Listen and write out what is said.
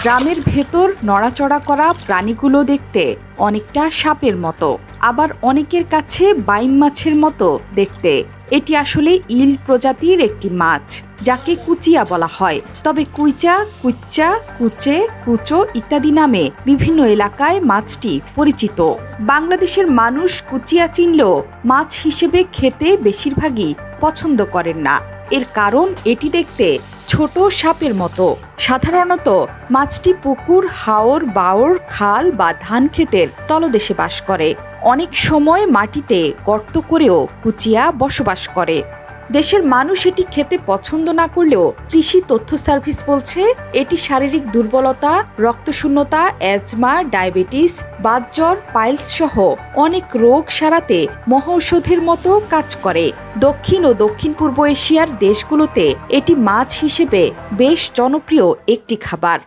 ড্রামের ভেতর নড়াচড়া করা প্রাণীগুলো দেখতে অনেকটা সাপের মতো, আবার অনেকের কাছে বাইম মাছের মতো দেখতে। এটি আসলে ইল প্রজাতির একটি মাছ, যাকে কুচিয়া বলা হয়। তবে কুইচা, কুচ্চা, কুচে, কুচো ইত্যাদি নামে বিভিন্ন এলাকায় মাছটি পরিচিত। বাংলাদেশের মানুষ কুচিয়া চিনলেও মাছ হিসেবে খেতে বেশিরভাগই পছন্দ করেন না। এর কারণ এটি দেখতে ছোট সাপের মতো। সাধারণত মাছটি পুকুর, হাওর, বাওর, খাল বা ধান ক্ষেতের তলদেশে বাস করে। অনেক সময় মাটিতে গর্ত করেও কুচিয়া বসবাস করে। দেশের মানুষ এটি খেতে পছন্দ না করলেও কৃষি তথ্য সার্ভিস বলছে এটি শারীরিক দুর্বলতা, রক্তশূন্যতা, অ্যাজমা, ডায়াবেটিস, বাতজ্বর, পাইলস সহ অনেক রোগ সারাতে মহৌষধের মতো কাজ করে। দক্ষিণ ও দক্ষিণ পূর্ব এশিয়ার দেশগুলোতে এটি মাছ হিসেবে বেশ জনপ্রিয় একটি খাবার।